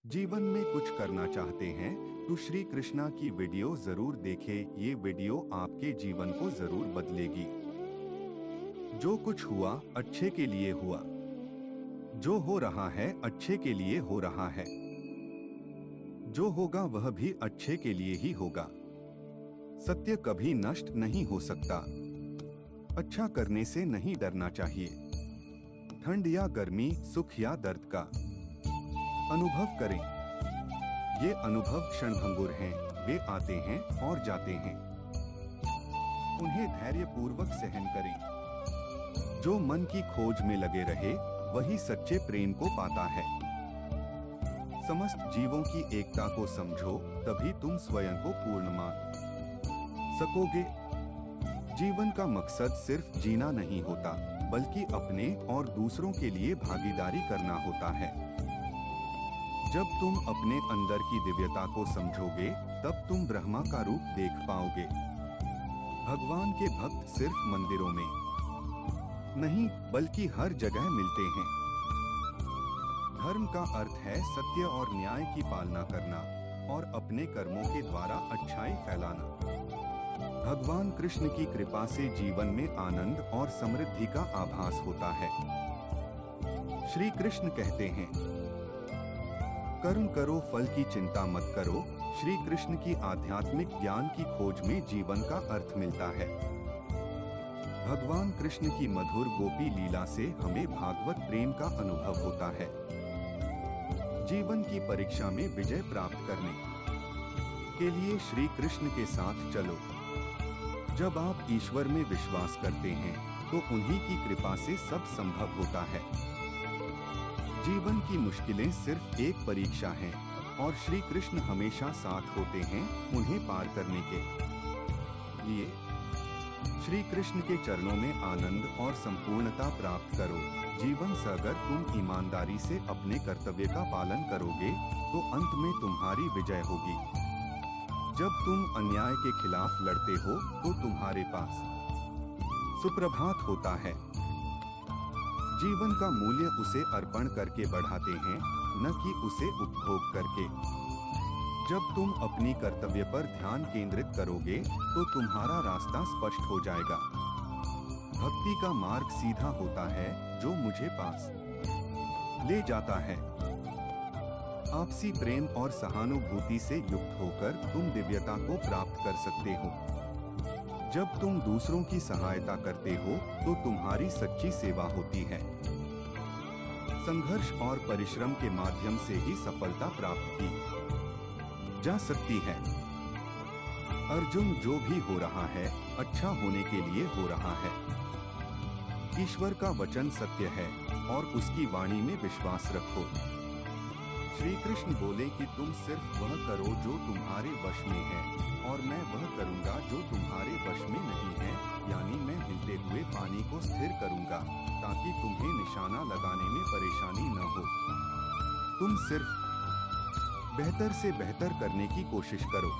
जीवन में कुछ करना चाहते हैं तो श्री कृष्णा की वीडियो जरूर देखें। ये वीडियो आपके जीवन को जरूर बदलेगी। जो कुछ हुआ अच्छे के लिए हुआ। जो हो रहा है अच्छे के लिए हो रहा है। जो होगा वह भी अच्छे के लिए ही होगा। सत्य कभी नष्ट नहीं हो सकता। अच्छा करने से नहीं डरना चाहिए। ठंड या गर्मी, सुख या दर्द का अनुभव करें। ये अनुभव क्षणभंगुर हैं, वे आते हैं और जाते हैं। उन्हें धैर्यपूर्वक सहन करें। जो मन की खोज में लगे रहे वही सच्चे प्रेम को पाता है। समस्त जीवों की एकता को समझो, तभी तुम स्वयं को पूर्ण मान सकोगे। जीवन का मकसद सिर्फ जीना नहीं होता, बल्कि अपने और दूसरों के लिए भागीदारी करना होता है। जब तुम अपने अंदर की दिव्यता को समझोगे, तब तुम ब्रह्मा का रूप देख पाओगे। भगवान के भक्त सिर्फ मंदिरों में नहीं, बल्कि हर जगह मिलते हैं। धर्म का अर्थ है सत्य और न्याय की पालना करना और अपने कर्मों के द्वारा अच्छाई फैलाना। भगवान कृष्ण की कृपा से जीवन में आनंद और समृद्धि का आभास होता है। श्री कृष्ण कहते हैं, कर्म करो, फल की चिंता मत करो। श्री कृष्ण की आध्यात्मिक ज्ञान की खोज में जीवन का अर्थ मिलता है। भगवान कृष्ण की मधुर गोपी लीला से हमें भागवत प्रेम का अनुभव होता है। जीवन की परीक्षा में विजय प्राप्त करने के लिए श्री कृष्ण के साथ चलो। जब आप ईश्वर में विश्वास करते हैं तो उन्हीं की कृपा से सब संभव होता है। जीवन की मुश्किलें सिर्फ एक परीक्षा हैं और श्री कृष्ण हमेशा साथ होते हैं उन्हें पार करने के लिए। श्री कृष्ण के चरणों में आनंद और संपूर्णता प्राप्त करो। जीवन से अगर तुम ईमानदारी से अपने कर्तव्य का पालन करोगे तो अंत में तुम्हारी विजय होगी। जब तुम अन्याय के खिलाफ लड़ते हो तो तुम्हारे पास सुप्रभात होता है। जीवन का मूल्य उसे अर्पण करके बढ़ाते हैं, न कि उसे उपभोग करके। जब तुम अपनी कर्तव्य पर ध्यान केंद्रित करोगे तो तुम्हारा रास्ता स्पष्ट हो जाएगा। भक्ति का मार्ग सीधा होता है जो मुझे पास ले जाता है। आपसी प्रेम और सहानुभूति से युक्त होकर तुम दिव्यता को प्राप्त कर सकते हो। जब तुम दूसरों की सहायता करते हो तो तुम्हारी सच्ची सेवा होती है। संघर्ष और परिश्रम के माध्यम से ही सफलता प्राप्त की जा सकती है। अर्जुन, जो भी हो रहा है अच्छा होने के लिए हो रहा है। ईश्वर का वचन सत्य है और उसकी वाणी में विश्वास रखो। श्री कृष्ण बोले कि तुम सिर्फ वह करो जो तुम्हारे वश में है और मैं वह करूंगा जो तुम्हारे वश में नहीं है, यानी मैं हिलते हुए पानी को स्थिर करूंगा ताकि तुम्हें निशाना लगाने में परेशानी न हो। तुम सिर्फ बेहतर से बेहतर करने की कोशिश करो।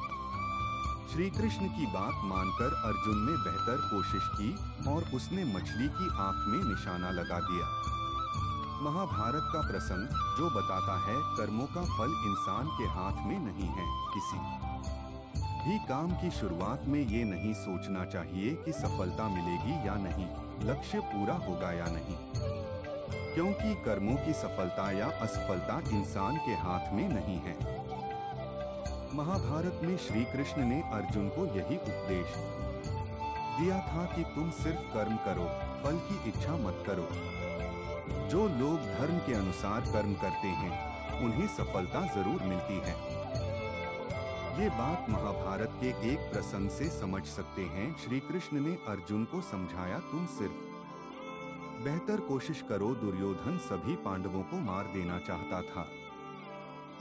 श्री कृष्ण की बात मानकर अर्जुन ने बेहतर कोशिश की और उसने मछली की आंख में निशाना लगा दिया। महाभारत का प्रसंग जो बताता है कर्मों का फल इंसान के हाथ में नहीं है। किसी भी काम की शुरुआत में ये नहीं सोचना चाहिए कि सफलता मिलेगी या नहीं, लक्ष्य पूरा होगा या नहीं, क्योंकि कर्मों की सफलता या असफलता इंसान के हाथ में नहीं है। महाभारत में श्री कृष्ण ने अर्जुन को यही उपदेश दिया था कि तुम सिर्फ कर्म करो, फल की इच्छा मत करो। जो लोग धर्म के अनुसार कर्म करते हैं उन्हें सफलता जरूर मिलती है। ये बात महाभारत के एक प्रसंग से समझ सकते हैं। श्री कृष्ण ने अर्जुन को समझाया, तुम सिर्फ बेहतर कोशिश करो। दुर्योधन सभी पांडवों को मार देना चाहता था,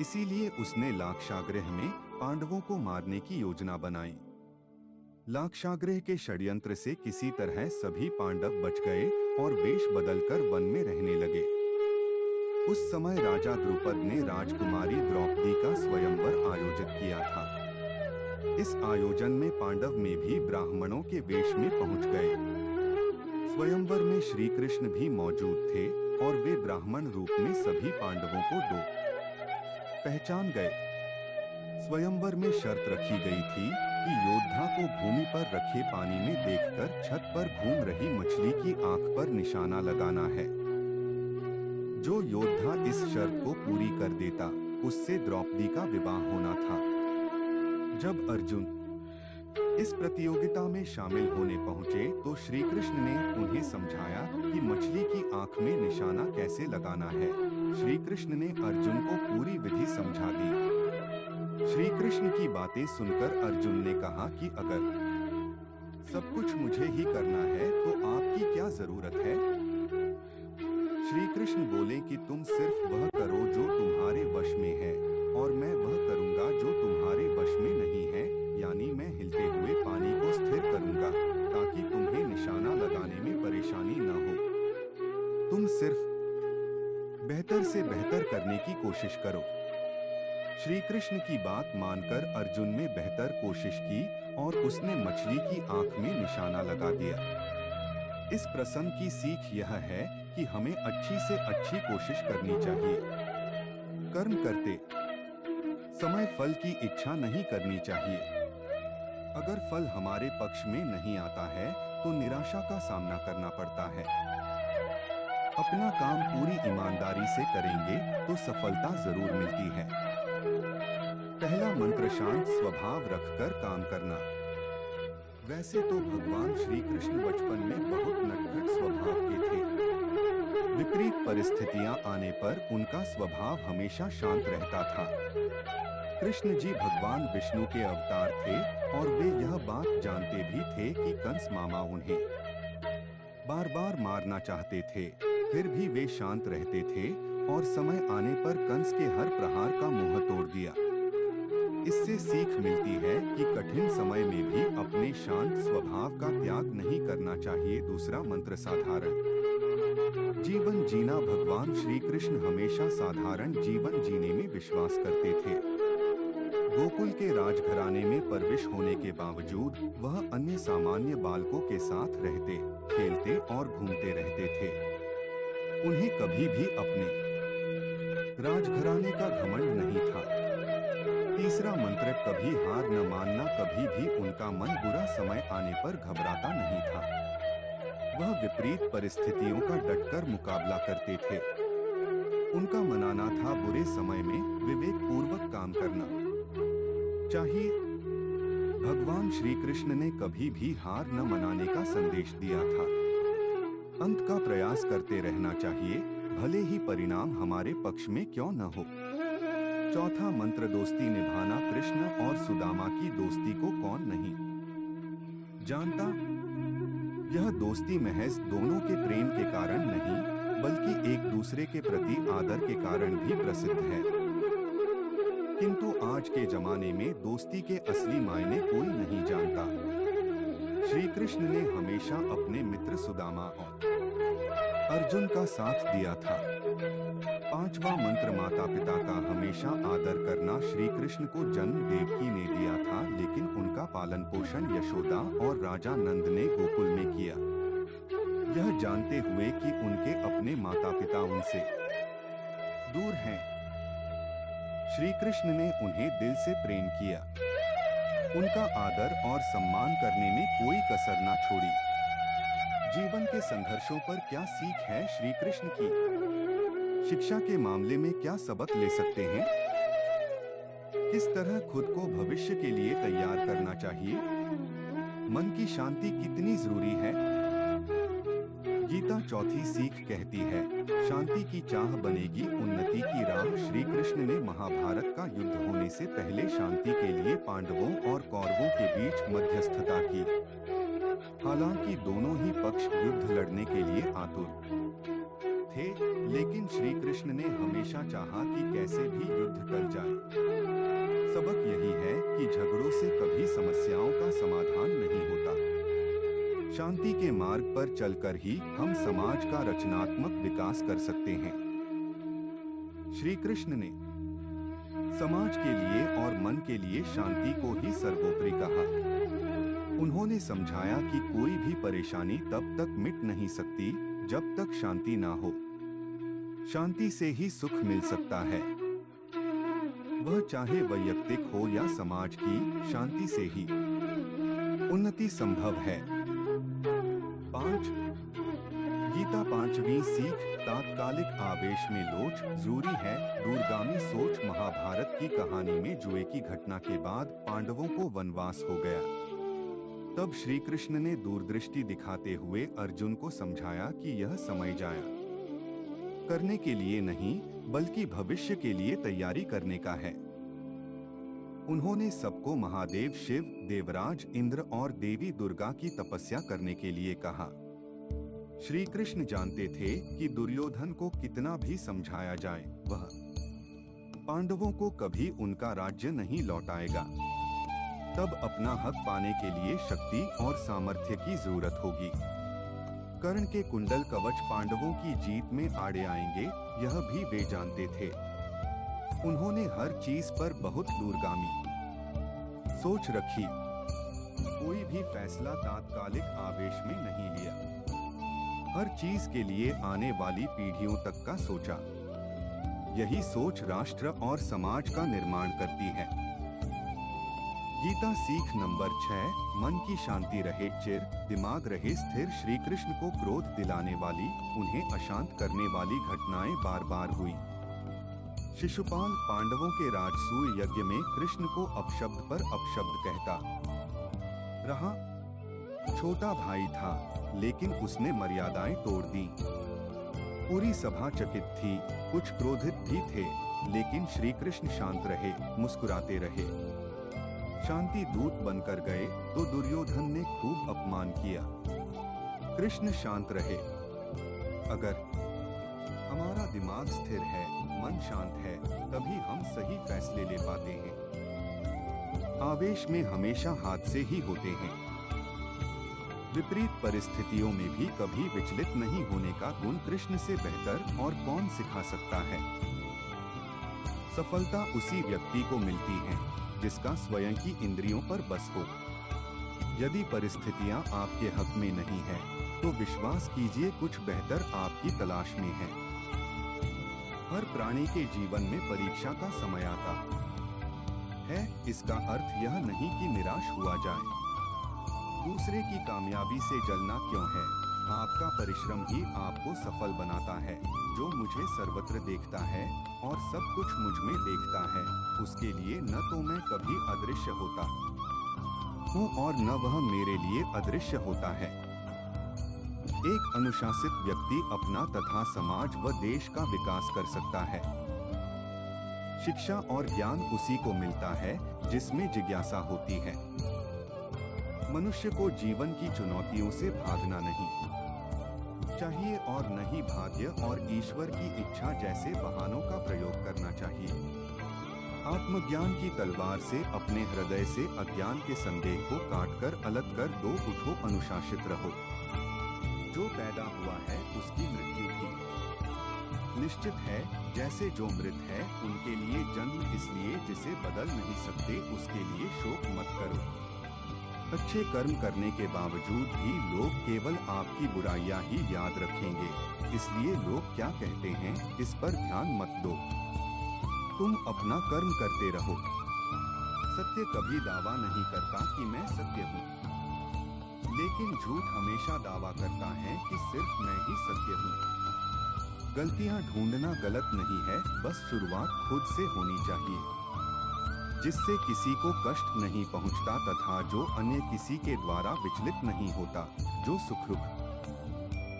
इसीलिए उसने लाक्षागृह में पांडवों को मारने की योजना बनाई। लाक्षागृह के षड्यंत्र से किसी तरह सभी पांडव बच गए और वेश बदलकर वन में रहने लगे। उस समय राजा द्रुपद ने राजकुमारी द्रौपदी का स्वयंवर आयोजित किया था। इस आयोजन में पांडव में भी ब्राह्मणों के वेश में पहुंच गए। स्वयंवर में श्री कृष्ण भी मौजूद थे और वे ब्राह्मण रूप में सभी पांडवों को 2 पहचान गए। स्वयंवर में शर्त रखी गई थी कि योद्धा को भूमि पर रखे पानी में देखकर छत पर घूम रही मछली की आंख पर निशाना लगाना है। जो योद्धा इस शर्त को पूरी कर देता, उससे द्रौपदी का विवाह होना था। जब अर्जुन इस प्रतियोगिता में शामिल होने पहुंचे तो श्री कृष्ण ने उन्हें समझाया कि मछली की आंख में निशाना कैसे लगाना है। श्री कृष्ण ने अर्जुन को पूरी विधि समझा दी। श्री कृष्ण की बातें सुनकर अर्जुन ने कहा कि अगर सब कुछ मुझे ही करना है तो आपकी क्या जरूरत है। श्री कृष्ण बोले कि तुम सिर्फ वह करो जो तुम्हारे वश में है, और मैं वह करूंगा जो तुम्हारे वश में नहीं है, यानी मैं हिलते हुए पानी को स्थिर करूंगा ताकि तुम्हें निशाना लगाने में परेशानी न हो। तुम सिर्फ बेहतर से बेहतर करने की कोशिश करो। श्री कृष्ण की बात मानकर अर्जुन ने बेहतर कोशिश की और उसने मछली की आंख में निशाना लगा दिया। इस प्रसंग की सीख यह है कि हमें अच्छी से अच्छी कोशिश करनी चाहिए। कर्म करते समय फल की इच्छा नहीं करनी चाहिए। अगर फल हमारे पक्ष में नहीं आता है तो निराशा का सामना करना पड़ता है। अपना काम पूरी ईमानदारी से करेंगे तो सफलता जरूर मिलती है। पहला मंत्र, शांत स्वभाव रखकर काम करना। वैसे तो भगवान श्री कृष्ण बचपन में बहुत नटखट स्वभाव के थे। विपरीत परिस्थितियां आने पर उनका स्वभाव हमेशा शांत रहता था। कृष्ण जी भगवान विष्णु के अवतार थे और वे यह बात जानते भी थे कि कंस मामा उन्हें बार बार मारना चाहते थे, फिर भी वे शांत रहते थे और समय आने पर कंस के हर प्रहार का मुंह तोड़ दिया। इससे सीख मिलती है कि कठिन समय में भी अपने शांत स्वभाव का त्याग नहीं करना चाहिए। दूसरा मंत्र, साधारण जीवन जीना। भगवान श्री कृष्ण हमेशा साधारण जीवन जीने में विश्वास करते थे। गोकुल के राजघराने में परविश होने के बावजूद वह अन्य सामान्य बालकों के साथ रहते, खेलते और घूमते रहते थे। उन्हें कभी भी अपने राजघराने का घमंड नहीं था। तीसरा मंत्र, कभी हार न मानना। कभी भी उनका मन बुरा समय आने पर घबराता नहीं था। वह विपरीत परिस्थितियों का डटकर मुकाबला करते थे। उनका मनाना था बुरे समय में विवेक पूर्वक काम करना चाहिए। भगवान श्री कृष्ण ने कभी भी हार न मनाने का संदेश दिया था। अंत का प्रयास करते रहना चाहिए, भले ही परिणाम हमारे पक्ष में क्यों न हो। चौथा मंत्र, दोस्ती निभाना। कृष्ण और सुदामा की दोस्ती को कौन नहीं जानता। यह दोस्ती महज दोनों के प्रेम के कारण नहीं, बल्कि एक दूसरे के प्रति आदर के कारण भी प्रसिद्ध है। किंतु आज के जमाने में दोस्ती के असली मायने कोई नहीं जानता। श्री कृष्ण ने हमेशा अपने मित्र सुदामा और अर्जुन का साथ दिया था। पांचवा मंत्र, माता पिता का हमेशा आदर करना। श्री कृष्ण को जन्म देवकी ने दिया था, लेकिन उनका पालन पोषण यशोदा और राजा नंद ने गोकुल में किया। यह जानते हुए कि उनके अपने माता पिता उनसे दूर हैं, श्री कृष्ण ने उन्हें दिल से प्रेम किया। उनका आदर और सम्मान करने में कोई कसर न छोड़ी। जीवन के संघर्षों पर क्या सीख है श्री कृष्ण की? शिक्षा के मामले में क्या सबक ले सकते हैं? किस तरह खुद को भविष्य के लिए तैयार करना चाहिए? मन की शांति कितनी जरूरी है? गीता चौथी सीख कहती है, शांति की चाह बनेगी उन्नति की राह। श्री कृष्ण ने महाभारत का युद्ध होने से पहले शांति के लिए पांडवों और कौरवों के बीच मध्यस्थता की। हालांकि दोनों ही पक्ष युद्ध लड़ने के लिए आतुर थे, लेकिन श्री कृष्ण ने हमेशा चाहा कि कैसे भी युद्ध टल जाए। सबक यही है कि झगड़ों से कभी समस्याओं का समाधान नहीं होता। शांति के मार्ग पर चलकर ही हम समाज का रचनात्मक विकास कर सकते हैं। श्री कृष्ण ने समाज के लिए और मन के लिए शांति को ही सर्वोपरि कहा। उन्होंने समझाया कि कोई भी परेशानी तब तक मिट नहीं सकती जब तक शांति ना हो। शांति से ही सुख मिल सकता है। वह चाहे वैयक्तिक हो या समाज की, शांति से ही उन्नति संभव है। 5 गीता 5वीं सीख, तात्कालिक आवेश में लोच जरूरी है, दूरगामी सोच। महाभारत की कहानी में जुए की घटना के बाद पांडवों को वनवास हो गया। तब श्री कृष्ण ने दूरदृष्टि दिखाते हुए अर्जुन को समझाया कि यह समय जाया करने के लिए नहीं, बल्कि भविष्य के लिए तैयारी करने का है। उन्होंने सबको महादेव शिव, देवराज इंद्र और देवी दुर्गा की तपस्या करने के लिए कहा। श्री कृष्ण जानते थे कि दुर्योधन को कितना भी समझाया जाए, वह पांडवों को कभी उनका राज्य नहीं लौटाएगा। तब अपना हक पाने के लिए शक्ति और सामर्थ्य की जरूरत होगी। कर्ण के कुंडल कवच पांडवों की जीत में आड़े आएंगे, यह भी वे जानते थे। उन्होंने हर चीज पर बहुत दूरगामी सोच रखी। कोई भी फैसला तात्कालिक आवेश में नहीं लिया। हर चीज के लिए आने वाली पीढ़ियों तक का सोचा। यही सोच राष्ट्र और समाज का निर्माण करती है। गीता सीख नंबर 6, मन की शांति रहे चिर, दिमाग रहे स्थिर। श्री कृष्ण को क्रोध दिलाने वाली, उन्हें अशांत करने वाली घटनाएं बार बार हुई। शिशुपाल पांडवों के राजसूय यज्ञ में कृष्ण को अपशब्द पर अपशब्द कहता रहा। छोटा भाई था, लेकिन उसने मर्यादाएं तोड़ दी। पूरी सभा चकित थी, कुछ क्रोधित भी थे, लेकिन श्री कृष्ण शांत रहे, मुस्कुराते रहे। शांति दूत बनकर गए तो दुर्योधन ने खूब अपमान किया। कृष्ण शांत रहे। अगर हमारा दिमाग स्थिर है, मन शांत है, तभी हम सही फैसले ले पाते हैं। आवेश में हमेशा हादसे ही होते हैं। विपरीत परिस्थितियों में भी कभी विचलित नहीं होने का गुण कृष्ण से बेहतर और कौन सिखा सकता है। सफलता उसी व्यक्ति को मिलती है जिसका स्वयं की इंद्रियों पर बस हो। यदि परिस्थितियां आपके हक में नहीं है, तो विश्वास कीजिए कुछ बेहतर आपकी तलाश में है। हर प्राणी के जीवन में परीक्षा का समय आता है। इसका अर्थ यह नहीं कि निराश हुआ जाए। दूसरे की कामयाबी से जलना क्यों है? आपका परिश्रम ही आपको सफल बनाता है। जो मुझे सर्वत्र देखता है और सब कुछ मुझ में देखता है, उसके लिए न तो मैं कभी अदृश्य होता हूँ और न वह मेरे लिए अदृश्य होता है। एक अनुशासित व्यक्ति अपना तथा समाज व देश का विकास कर सकता है। शिक्षा और ज्ञान उसी को मिलता है जिसमें जिज्ञासा होती है। मनुष्य को जीवन की चुनौतियों से भागना नहीं चाहिए और न ही भाग्य और ईश्वर की इच्छा जैसे बहानों का प्रयोग करना चाहिए। आत्मज्ञान की तलवार से अपने हृदय से अज्ञान के संदेह को काटकर अलग कर दो। उठो, अनुशासित रहो। जो पैदा हुआ है उसकी मृत्यु भी निश्चित है। जैसे जो मृत है उनके लिए जन्म इसलिए जिसे बदल नहीं सकते, उसके लिए शोक मत करो। अच्छे कर्म करने के बावजूद भी लोग केवल आपकी बुराइयां ही याद रखेंगे, इसलिए लोग क्या कहते हैं इस पर ध्यान मत दो। तुम अपना कर्म करते रहो। सत्य कभी दावा नहीं करता कि मैं सत्य हूँ, लेकिन झूठ हमेशा दावा करता है कि सिर्फ मैं ही सत्य हूँ। गलतियाँ ढूंढना गलत नहीं है, बस शुरुआत खुद से होनी चाहिए, जिससे किसी को कष्ट नहीं पहुंचता तथा जो अन्य किसी के द्वारा विचलित नहीं होता, जो सुख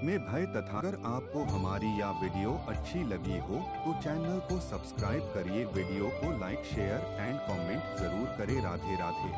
में भय तथा। अगर आपको हमारी यह वीडियो अच्छी लगी हो तो चैनल को सब्सक्राइब करिए, वीडियो को लाइक, शेयर एंड कमेंट जरूर करें। राधे राधे।